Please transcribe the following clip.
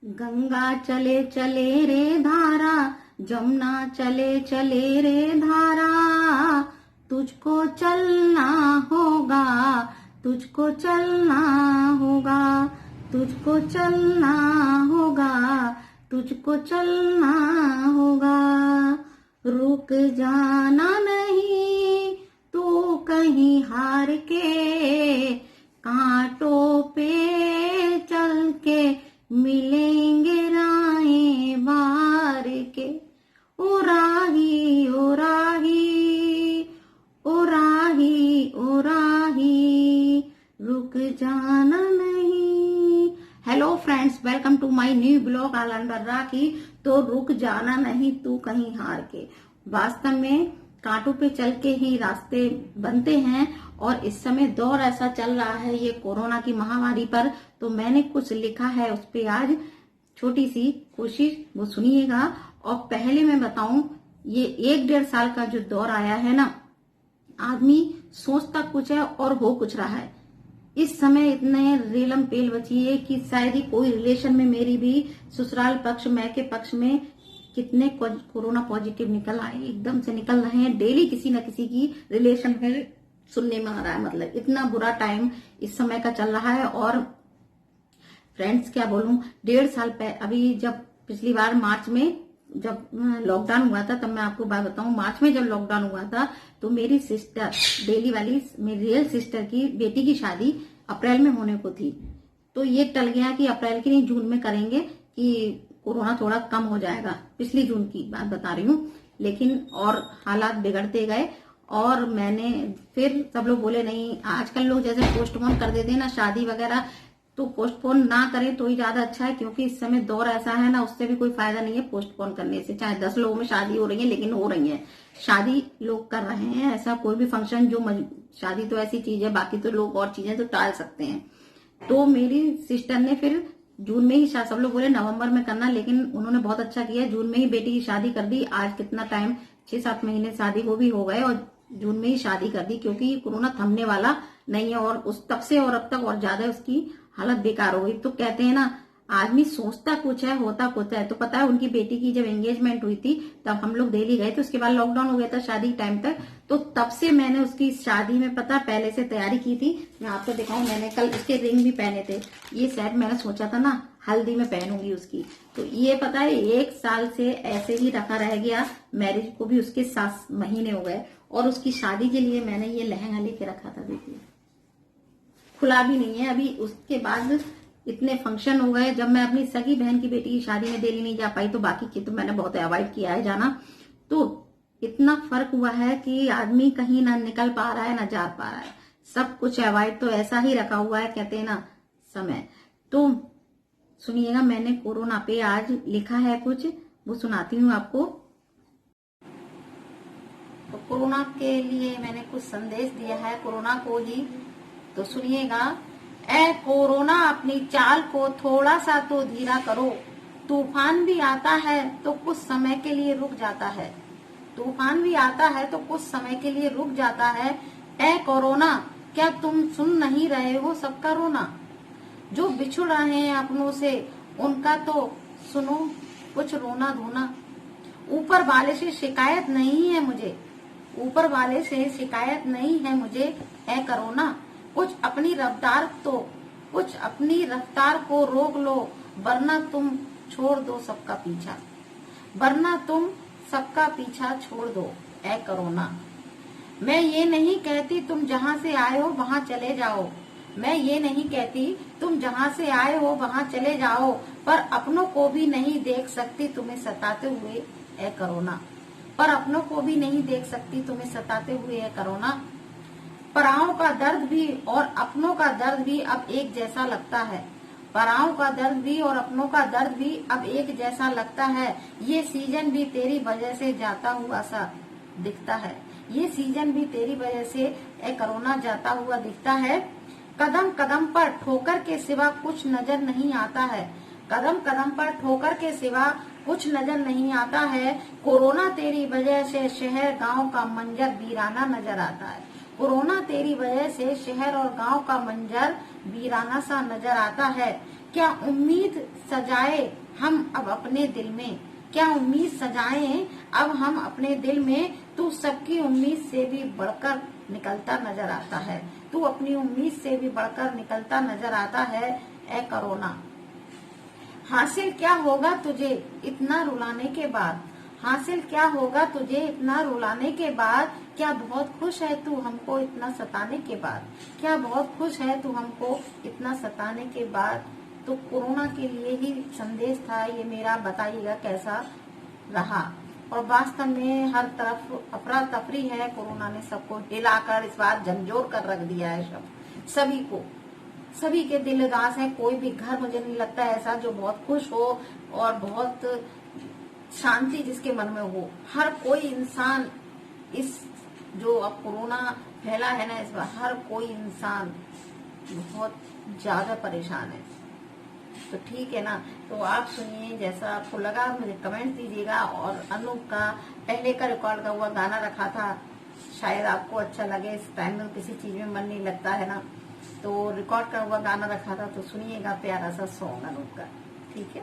गंगा चले चले रे धारा, जमुना चले चले रे धारा, तुझको चलना होगा, तुझको चलना होगा, तुझको चलना होगा, तुझको चलना होगा। रुक जाना नहीं तू कहीं हार के, कांटों पे चल के मिलेंगे राहें बार के। ओ राही ओ राही ओ राही ओ राही, रुक जाना नहीं। Hello friends, welcome to my new blog all under Rakhi. तो रुक जाना नहीं तू कहीं हार के। वास्तव में कांटों पे चल के ही रास्ते बनते हैं और इस समय दौर ऐसा चल रहा है ये कोरोना की महामारी पर। तो मैंने कुछ लिखा है उस पे आज छोटी सी कोशिश, वो सुनिएगा। और पहले मैं बताऊं, ये 1-1.5 साल का जो दौर आया है ना, आदमी सोचता कुछ है और हो कुछ रहा है। इस समय इतने रेलम पेल बची है कि शायद ही कोई रिलेशन में मेरी भी ससुराल पक्ष मैके पक्ष में कितने कोरोना पॉजिटिव निकल आए, एकदम से निकल रहे हैं। डेली किसी न किसी की रिलेशन में सुनने में आ रहा है। मतलब इतना बुरा टाइम इस समय का चल रहा है। और फ्रेंड्स क्या बोलूं, 1.5 साल पहले, अभी जब पिछली बार मार्च में जब लॉकडाउन हुआ था, तब मैं आपको बात बताऊं, मार्च में जब लॉकडाउन हुआ था तो मेरी सिस्टर, डेली वाली मेरी रियल सिस्टर की बेटी की शादी अप्रैल में होने को थी। तो ये टल गया कि अप्रैल की नहीं, जून में करेंगे कि कोरोना थोड़ा कम हो जाएगा। पिछली जून की बात बता रही हूँ। लेकिन और हालात बिगड़ते गए और मैंने फिर, सब लोग बोले नहीं, आजकल लोग जैसे पोस्टपोन कर देते हैं ना शादी वगैरह, तो पोस्टपोन ना करें तो ही ज्यादा अच्छा है, क्योंकि इस समय दौर ऐसा है ना, उससे भी कोई फायदा नहीं है पोस्टपोन करने से। चाहे 10 लोगों में शादी हो रही है, लेकिन हो रही है, शादी लोग कर रहे हैं। ऐसा कोई भी फंक्शन जो शादी तो ऐसी चीज है, बाकी तो लोग और चीजें तो टाल सकते हैं। तो मेरी सिस्टर ने फिर जून में ही, सब लोग बोले नवंबर में करना, लेकिन उन्होंने बहुत अच्छा किया, जून में ही बेटी की शादी कर दी। आज कितना टाइम, 6-7 महीने शादी को भी हो गए और जून में ही शादी कर दी, क्योंकि कोरोना थमने वाला नहीं है। और उस तब से और अब तक और ज्यादा उसकी हालत बेकार हो गई। तो कहते हैं ना, आदमी सोचता कुछ है होता कुछ है। तो पता है, उनकी बेटी की जब एंगेजमेंट हुई थी तब हम लोग दिल्ली गए थे, उसके बाद लॉकडाउन हो गया था शादी के टाइम तक। तो तब से मैंने उसकी शादी में पता पहले से तैयारी की थी। मैं आपको दिखाऊं, मैंने कल उसके रिंग भी पहने थे। ये सेट मैंने सोचा था ना हल्दी में पहनूंगी उसकी। तो ये पता है 1 साल से ऐसे ही रखा रह गया। मैरिज को भी उसके 7 महीने हो गए और उसकी शादी के लिए मैंने ये लहंगा लेके रखा था। देखिए, खुला भी नहीं है अभी। उसके बाद इतने फंक्शन हो गए। जब मैं अपनी सगी बहन की बेटी की शादी में दिल्ली नहीं जा पाई, तो बाकी की तो मैंने बहुत अवॉइड किया है जाना। तो इतना फर्क हुआ है कि आदमी कहीं ना निकल पा रहा है ना जा पा रहा है, सब कुछ अवॉइड तो ऐसा ही रखा हुआ है, कहते हैं ना समय। तो सुनिएगा, मैंने कोरोना पे आज लिखा है कुछ, वो सुनाती हूँ आपको। तो कोरोना के लिए मैंने कुछ संदेश दिया है, कोरोना को ही। तो सुनिएगा, ए कोरोना अपनी चाल को थोड़ा सा तो धीरा करो। तूफान भी आता है तो कुछ समय के लिए रुक जाता है, तूफान भी आता है तो कुछ समय के लिए रुक जाता है। ए कोरोना, क्या तुम सुन नहीं रहे हो सबका रोना? जो बिछुड़ रहे हैं अपनों से, उनका तो सुनो कुछ रोना धोना। ऊपर वाले से शिकायत नहीं है मुझे, ऊपर वाले से शिकायत नहीं है मुझे। ए कोरोना, कुछ अपनी रफ्तार को रोक लो, वरना तुम छोड़ दो सबका पीछा, वरना तुम सबका पीछा छोड़ दो। ए कोरोना, मैं ये नहीं कहती तुम जहाँ से आए हो वहाँ चले जाओ, मैं ये नहीं कहती तुम जहाँ से आए हो वहाँ चले जाओ, पर अपनों को भी नहीं देख सकती तुम्हें सताते हुए। ए कोरोना, पर अपनों को भी नहीं देख सकती तुम्हें सताते हुए। है कोरोना, पराओं का दर्द भी और अपनों का दर्द भी अब एक जैसा लगता है, पराओं का दर्द भी और अपनों का दर्द भी अब एक जैसा लगता है। ये सीजन भी तेरी वजह से जाता हुआ सा दिखता है, ये सीजन भी तेरी वजह से ए कोरोना जाता हुआ दिखता है। कदम कदम पर ठोकर के सिवा कुछ नजर नहीं आता है, कदम कदम पर ठोकर के सिवा कुछ नजर नहीं आता है। कोरोना तेरी वजह से शहर गांव का मंजर वीराना नजर आता है, कोरोना तेरी वजह से शहर और गांव का मंजर वीराना सा नजर आता है। क्या उम्मीद सजाए हम अब अपने दिल में, क्या उम्मीद सजाए अब हम अपने दिल में। तू सबकी उम्मीद से भी बढ़कर निकलता नजर आता है, तू अपनी उम्मीद से भी बढ़कर निकलता नजर आता है। ए कोरोना, हासिल क्या होगा तुझे इतना रुलाने के बाद, हासिल क्या होगा तुझे इतना रुलाने के बाद। क्या बहुत खुश है तू हमको इतना सताने के बाद, क्या बहुत खुश है तू हमको इतना सताने के बाद। तो कोरोना के लिए ही संदेश था ये मेरा, बताइएगा कैसा रहा। और वास्तव में हर तरफ अफरा तफरी है, कोरोना ने सबको हिलाकर इस बार झंझोर कर रख दिया है। सब सभी को, सभी के दिल उदास है। कोई भी घर मुझे नहीं लगता ऐसा जो बहुत खुश हो और बहुत शांति जिसके मन में हो। हर कोई इंसान इस जो अब कोरोना फैला है ना, इस बार हर कोई इंसान बहुत ज्यादा परेशान है। तो ठीक है ना, तो आप सुनिए, जैसा आपको लगा मुझे कमेंट दीजिएगा। और अनूप का पहले का रिकॉर्ड का हुआ गाना रखा था, शायद आपको अच्छा लगे। इस टाइम में किसी चीज में मन नहीं लगता है ना, तो रिकॉर्ड का हुआ गाना रखा था, तो सुनिएगा प्यारा सा सॉन्ग अनूप का, ठीक है।